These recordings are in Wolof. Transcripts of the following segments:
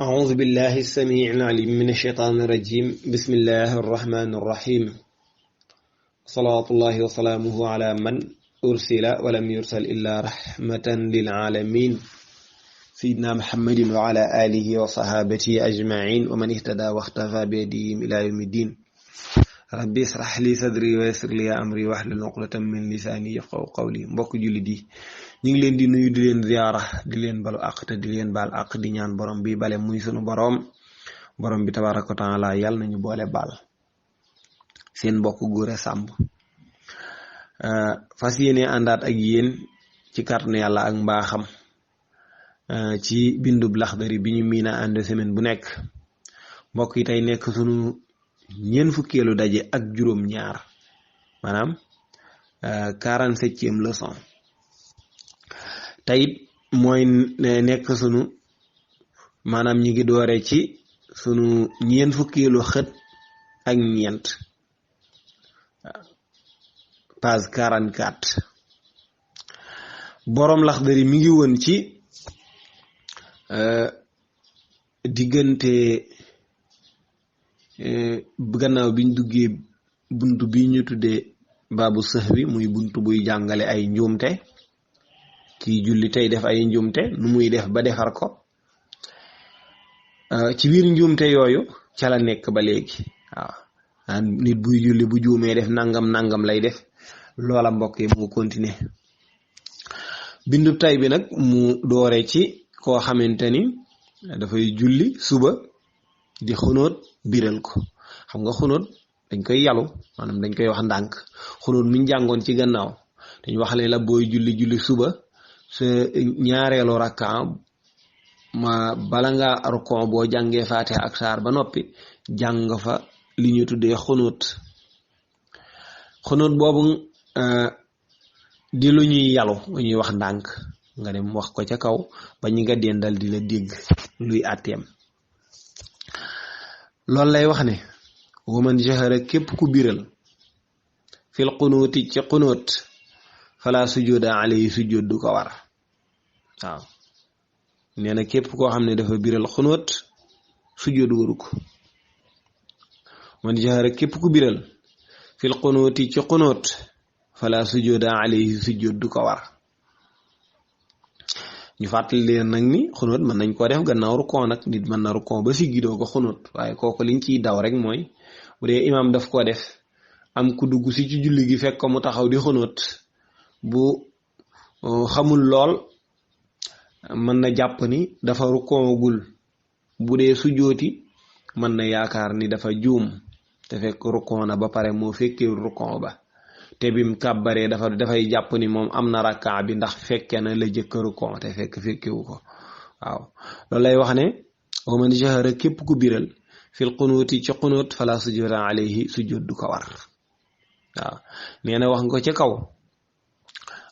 أعوذ بالله السميع العليم من الشيطان الرجيم بسم الله الرحمن الرحيم صلاة الله وسلامه على من أرسل ولم يرسل إلا رحمة للعالمين سيدنا محمد وعلى آله وصحابته أجمعين ومن اهتدى واختفى بهديهم إلى يوم الدين ربي اشرح لي صدري ويسر لي أمري واحلل عقدة من لساني يفقهوا قولي mbokk julli di ñu ngi leen di nuyu di leen ziyaara di leen balu àq te di leen baal àq di ñaan borom bi bale muy sunu borom bi tabaaraka wa taala yàlla nañu boole baal seen mbokk Gora Samb fas yéene àndaat ak yéen ci kàttanu yàlla ak mbaaxam ci bindub Laxdari bi ñu miina ànd semaine bu nekk mbokk yi tey nekk sunu ñeent fukkeelu daje ak juróom ñaar maanaam 47e leçon tayit mooy nekk sunu maanaam ñi ngi doore ci sunu ñeent fukkeelu xët ak ñeent page 44 boroom Laxdari mi ngi woon ci diggante gannaaw biñ duggee buntu bi ñu tuddee baabu sahwi muy buntu buy jàngale ay njuumte kii julli tey def ay njuumte nu muy def ba defar ko ci biir njuumte yooyu ca la nekk ba léegi waaw nit buy julli bu juumee def nangam lay def loola mbokk yi mu continuer bindu tay bi nag mu doore ci koo xamante ni dafay julli suba di xunóot biral ko xam nga xunóot dañ koy yalu maanaam dañ koy wax ndànk xunóot mi jàngoon ci gannaaw dañ wax ne la booy julli suba sa ñaareelu rakka ma bala nga rukon boo jàngee Faatiha ak saar ba noppi jàng fa li ñu tuddee xunóot boobu di lu ñuy yalu lu ñuy wax ndànk nga dem wax ko ca kaw ba ñi nga dendal di la dégg luy àtteem loolu lay wax ne waman jahara képp ku biral fil xunuuti ci xunóot fala sujjóoda alayhi sujjóot du ko war waaw nee na képp koo xam ne dafa biral xunóot sujjóot waru ko man jahara képp ku biral fil xunuuti ci xunóot fala sujjóoda alayhi sujjóot du ko war ñu fàttali leen nag ni xunóot mën nañ koo def gannaaw rukon nag nit mën na rukon ba siggi doo ko xunóot waaye kooku liñ ciy daw rek mooy bu dee imaam daf ko def am ku dugg si ci julli gi fekk ko mu taxaw di xunóot bu xamul lool mën na jàpp ni dafa rukoogul bu dee sujjóoti mën na yaakaar ni dafa juum te fekk rukon na ba pare moo fekkee rukon ba te bim kàbbaree dafay jàpp ni moom am na rakka bi ndax fekke na la jëkk rukon te fekkewu ko waaw loolu lay wax ne wa man jahara képp ku biral fil xunuuti ci xunuut fala sujjóoda alayhi sujjóot du ko war waaw nee na wax nga ko ca kaw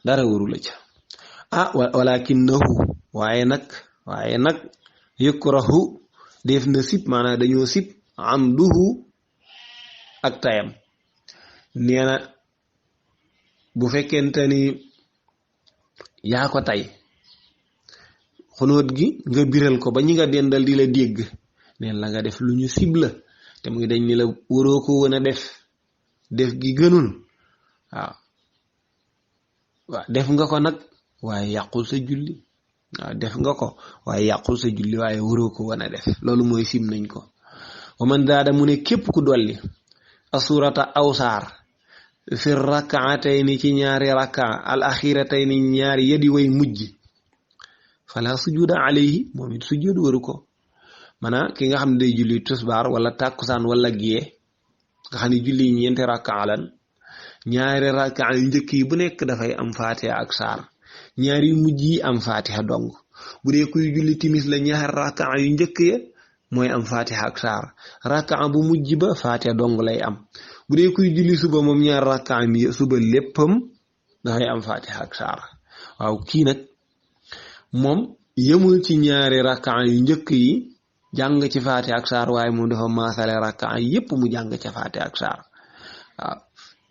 dara waru la ca walakinahu waaye nag yukrahu def na sib maanaam dañoo sib amduhu ak tayam nee na bu fekkente ni yaa ko tay xunóot gi nga biral ko ba ñi nga dendal di la dégg neen la nga def lu ñu sib la te muy dañ ni la waroo ko woon a def gi gënul waaw def nga ko nag waaye yàqul sa julli waaw def nga ko waaye yàqul sa julli waaye waroo ko woon a def loolu mooy sib nañ ko wa man daada mu ne képp ku dolli asurata aw saar fi rakaatayni ci ñaari raka al axiratayni ñaari yadi way mujj fala sujuda alayhi moom it sujud waru ko maanaam ki nga xam ne day julli tusbaar wala tàkkusaan wala gée nga xam ne julli ñeenti raka lan ñaari raka yu njëkk yi bu nekk dafay am Faatiha ak saar ñaari yu mujj yi am Faatiha dong bu dee kuy julli timis la ñaari raka yu njëkk ya mooy am Faatiha ak saar raka bu mujj ba Faatiha dong lay am bu dee kuy julli suba moom ñaari raka mi suba léppam dafay am Faatiha ak saar waaw kii nag moom yemul ci ñaari raka yu njëkk yi jàng ci Faatiha ak saar waaye moom dafa maasale raka yépp mu jàng ca Faatiha ak saar waaw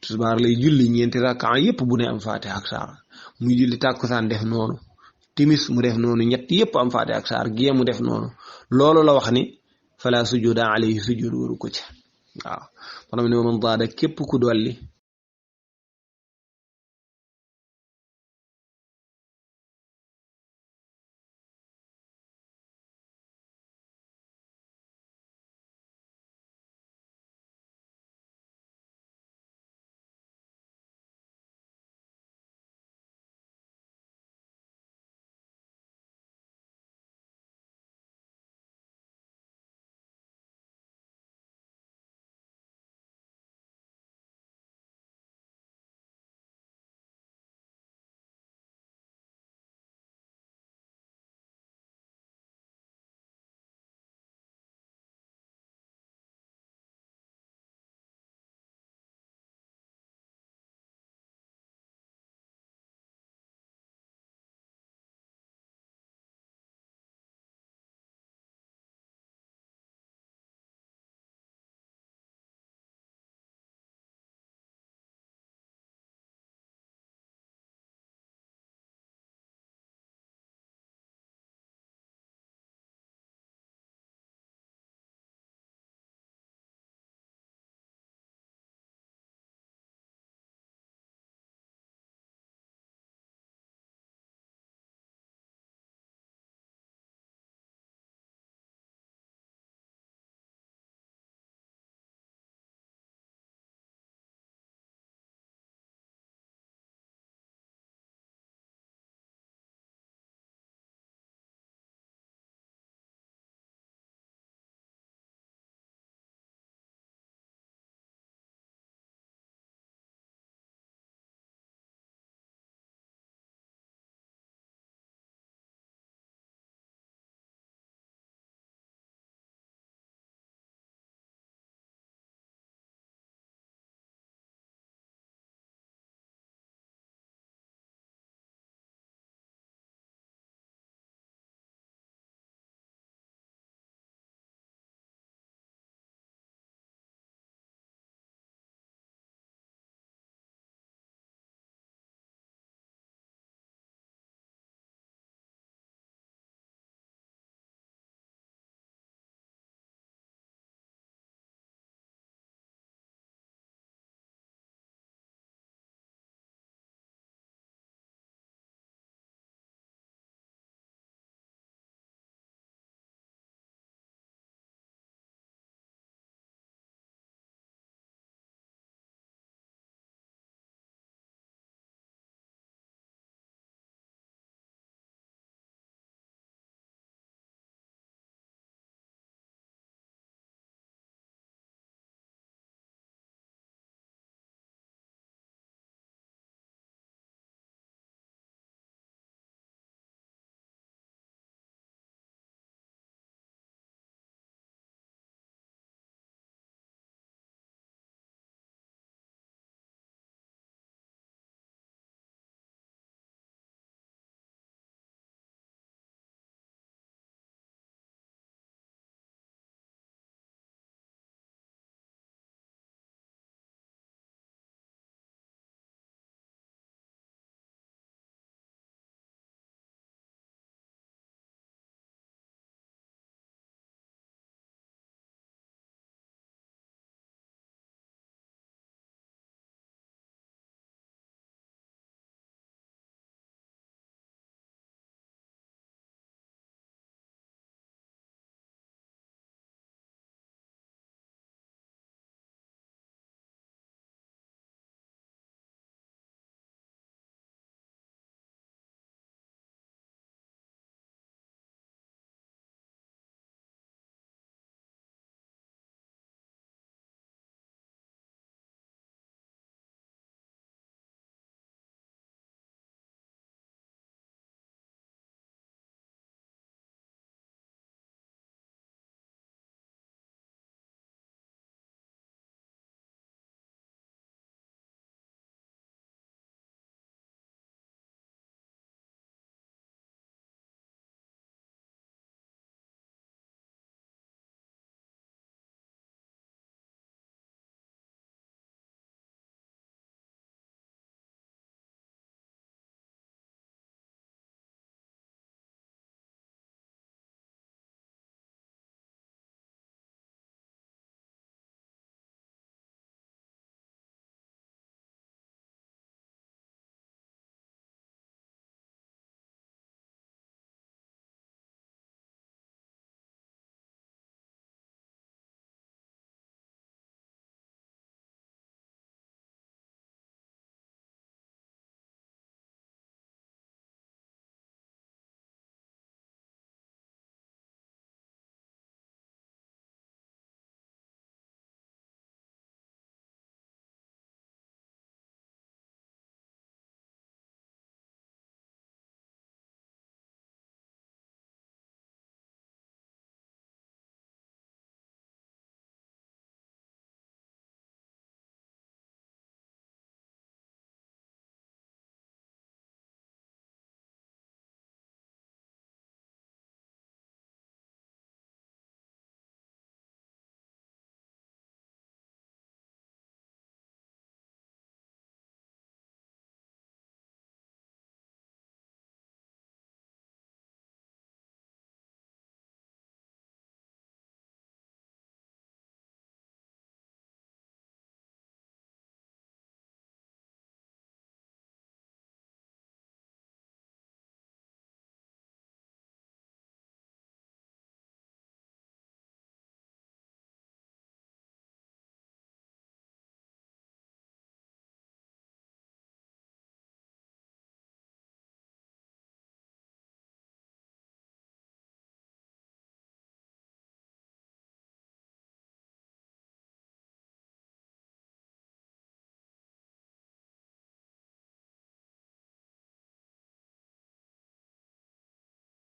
tisbaar lay julli ñeenti raka yépp bu ne am Faatiha ak saar muy julli tàkkusaan def noonu timis mu def noonu ñett yépp am faate ak saar gee mu def noonu loolu la wax ni fala sujuda alayhi sujud waru ko ci waaw maanaam ne man zaada képp ku dolli